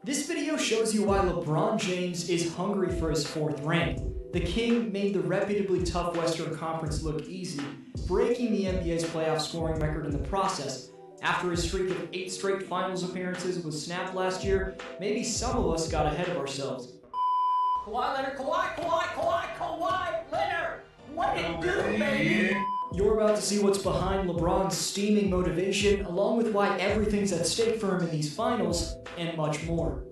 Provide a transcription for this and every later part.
This video shows you why LeBron James is hungry for his fourth ring. The King made the reputably tough Western Conference look easy, breaking the NBA's playoff scoring record in the process. After his streak of 8 straight finals appearances was snapped last year, maybe some of us got ahead of ourselves. Kawhi Leonard, Kawhi Leonard! What did it do, baby? You're about to see what's behind LeBron's steaming motivation, along with why everything's at stake for him in these finals, and much more.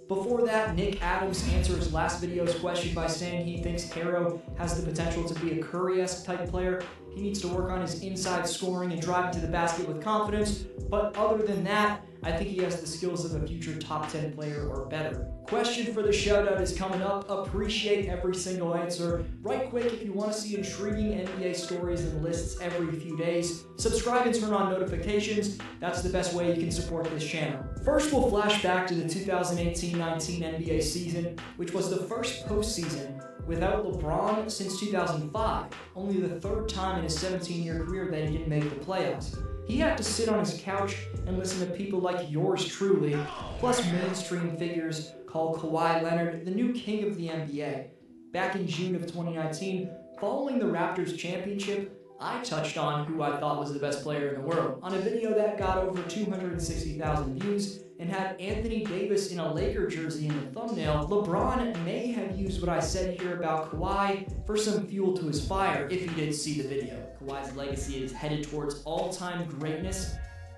Before that, Nick Adams answers last video's question by saying he thinks KARE has the potential to be a Curry-esque type player. He needs to work on his inside scoring and driving to the basket with confidence, but other than that, I think he has the skills of a future top 10 player or better. Question for the shoutout is coming up. Appreciate every single answer. Right quick, if you want to see intriguing NBA stories and lists every few days, subscribe and turn on notifications. That's the best way you can support this channel. First, we'll flash back to the 2018-19 NBA season, which was the first postseason without LeBron since 2005, only the third time in his 17-year career that he didn't make the playoffs. He had to sit on his couch and listen to people like yours truly, plus mainstream figures call Kawhi Leonard the new king of the NBA. Back in June of 2019, following the Raptors championship, I touched on who I thought was the best player in the world on a video that got over 260,000 views and had Anthony Davis in a Laker jersey in the thumbnail. LeBron may have used what I said here about Kawhi for some fuel to his fire if he did see the video. Kawhi's legacy is headed towards all-time greatness,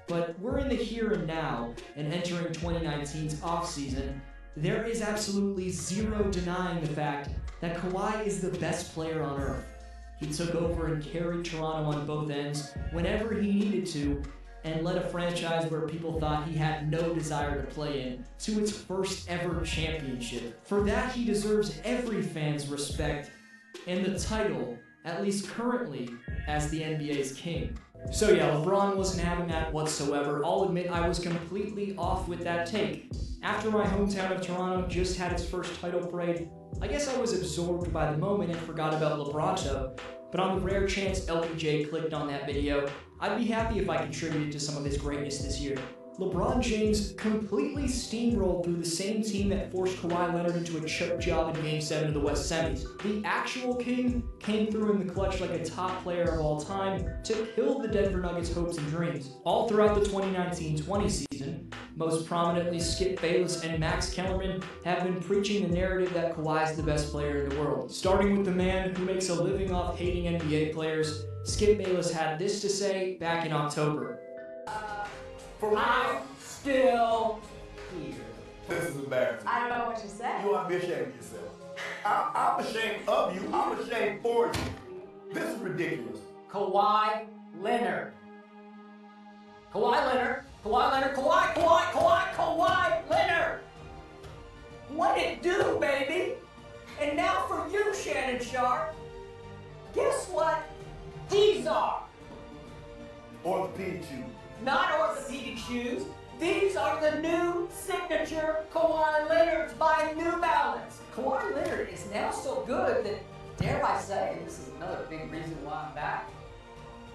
but we're in the here and now and entering 2019's offseason. There is absolutely zero denying the fact that Kawhi is the best player on earth. He took over and carried Toronto on both ends whenever he needed to, and led a franchise where people thought he had no desire to play in to its first ever championship. For that, he deserves every fan's respect and the title, at least currently, as the NBA's king. So yeah, LeBron wasn't having that whatsoever. I'll admit I was completely off with that take. After my hometown of Toronto just had its first title parade, I guess I was absorbed by the moment and forgot about LeBronto. But on the rare chance LBJ clicked on that video, I'd be happy if I contributed to some of his greatness this year. LeBron James completely steamrolled through the same team that forced Kawhi Leonard into a choke job in Game 7 of the West Semis. The actual king came through in the clutch like a top player of all time to kill the Denver Nuggets' hopes and dreams. All throughout the 2019-20 season, most prominently Skip Bayless and Max Kellerman have been preaching the narrative that Kawhi's the best player in the world. Starting with the man who makes a living off hating NBA players, Skip Bayless had this to say back in October. I'm still here. This is embarrassing. I don't know what you said. You ought to be ashamed of yourself. I'm ashamed of you. I'm ashamed for you. This is ridiculous. Kawhi Leonard. Kawhi Leonard. Kawhi Leonard. Kawhi Leonard. What it do, baby? And now for you, Shannon Sharp. Guess what? These are. Orthopedic shoes. Not orthopedic shoes. These are the new signature Kawhi Leonards by New Balance. Kawhi Leonard is now so good that, dare I say, and this is another big reason why I'm back,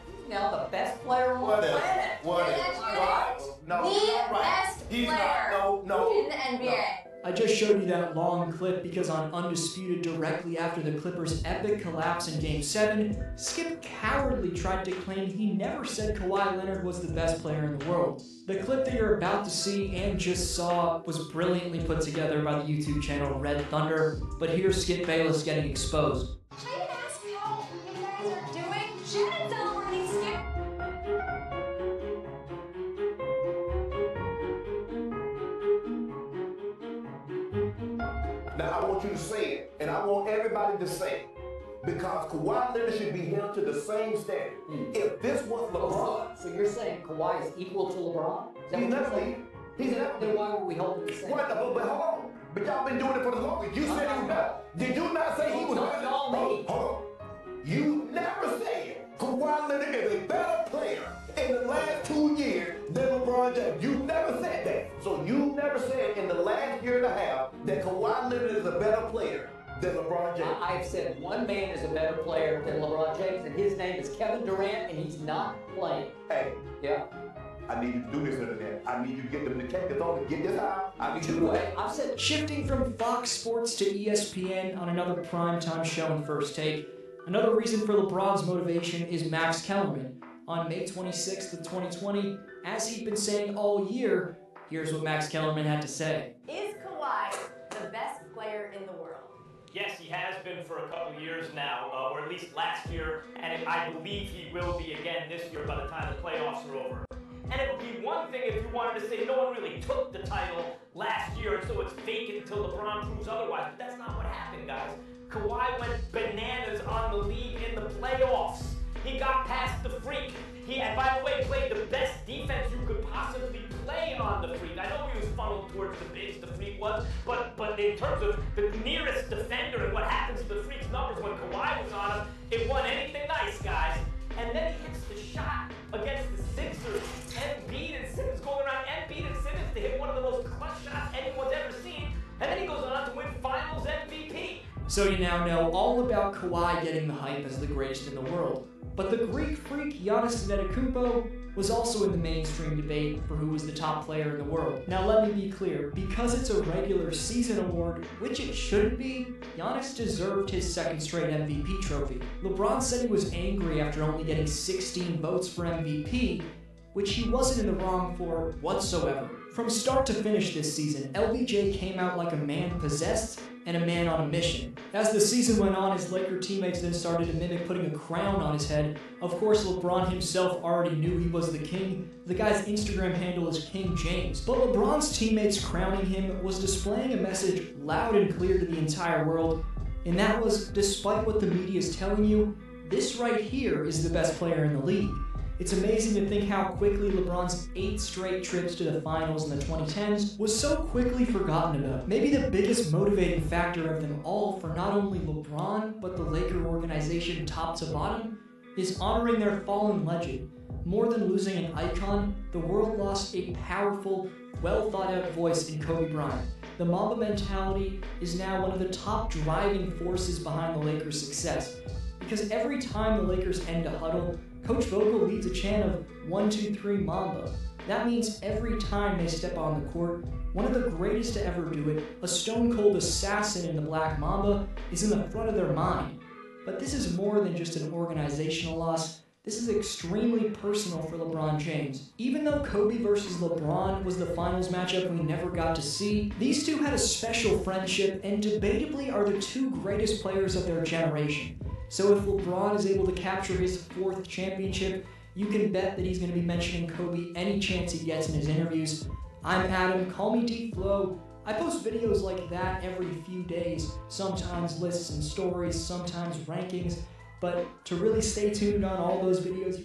he's now the best player on the planet. What is? Right. No, the not right. best He's player no, in the NBA. I just showed you that long clip because on Undisputed, directly after the Clippers' epic collapse in Game 7, Skip cowardly tried to claim he never said Kawhi Leonard was the best player in the world. The clip that you're about to see and just saw was brilliantly put together by the YouTube channel Red Thunder, but here's Skip Bayless getting exposed. Can I ask how you guys are doing? Shannon's celebrating Skip. Now I want you to say it, and I want everybody to say it, because Kawhi Leonard should be held to the same standard. If this was LeBron, So you're saying Kawhi is equal to LeBron? Is that he's what you're never saying? leaving. He's never Then why were we holding the same? What? But hold on. But y'all been doing it for the longest. You said he was better. Did you not say he was Don't better? y'all me. Hold on. You never said Kawhi Leonard is a better player in the last 2 years than LeBron James. You never said that. So you never said in the last year and a half that Kawhi Leonard is a better player than LeBron James. I've said one man is a better player than LeBron James, and his name is Kevin Durant, and he's not playing. Hey, Yeah. I need you to do this and that. I need you to get them the cake that's on to get this out. I need you to Wait, I've said Shifting from Fox Sports to ESPN on another primetime show in First Take, another reason for LeBron's motivation is Max Kellerman. On May 26th of 2020, as he'd been saying all year, here's what Max Kellerman had to say. Is Kawhi the best player in the world? Yes, he has been for a couple years now, or at least last year, and I believe he will be again this year by the time the playoffs are over. And it would be one thing if you wanted to say no one really took the title last year, and so it's vacant until LeBron proves otherwise, but that's not what happened, guys. Kawhi went bananas on the league in the playoffs. He got past the Freak. He, and by the way, played the best defense you could possibly play on the Freak. I know he was funneled towards the bigs, the Freak was, but in terms of the nearest defender and what happens to the Freak's numbers when Kawhi was on him, it wasn't anything nice, guys. And then he hits the shot against the Sixers. Embiid and Simmons going around Embiid and Simmons to hit one of the most clutch shots anyone's ever seen. And then he goes on to win Finals MVP. So you now know all about Kawhi getting the hype as the greatest in the world. But the Greek freak Giannis Antetokounmpo was also in the mainstream debate for who was the top player in the world. Now let me be clear, because it's a regular season award, which it shouldn't be, Giannis deserved his second straight MVP trophy. LeBron said he was angry after only getting 16 votes for MVP, which he wasn't in the wrong for whatsoever. From start to finish this season, LBJ came out like a man possessed and a man on a mission. As the season went on, his Laker teammates then started to mimic putting a crown on his head. Of course, LeBron himself already knew he was the king. The guy's Instagram handle is King James. But LeBron's teammates crowning him was displaying a message loud and clear to the entire world, and that was, despite what the media is telling you, this right here is the best player in the league. It's amazing to think how quickly LeBron's 8 straight trips to the finals in the 2010s was so quickly forgotten about. Maybe the biggest motivating factor of them all for not only LeBron, but the Laker organization top to bottom, is honoring their fallen legend. More than losing an icon, the world lost a powerful, well-thought-out voice in Kobe Bryant. The Mamba mentality is now one of the top driving forces behind the Lakers' success. Because every time the Lakers end a huddle, Coach Vogel leads a chant of 1, 2, 3 Mamba. That means every time they step on the court, one of the greatest to ever do it, a stone-cold assassin in the Black Mamba, is in the front of their mind. But this is more than just an organizational loss. This is extremely personal for LeBron James. Even though Kobe versus LeBron was the finals matchup we never got to see, these two had a special friendship and debatably are the two greatest players of their generation. So if LeBron is able to capture his 4th championship, you can bet that he's going to be mentioning Kobe any chance he gets in his interviews. I'm Adam, call me D-Flow. I post videos like that every few days, sometimes lists and stories, sometimes rankings, but to really stay tuned on all those videos,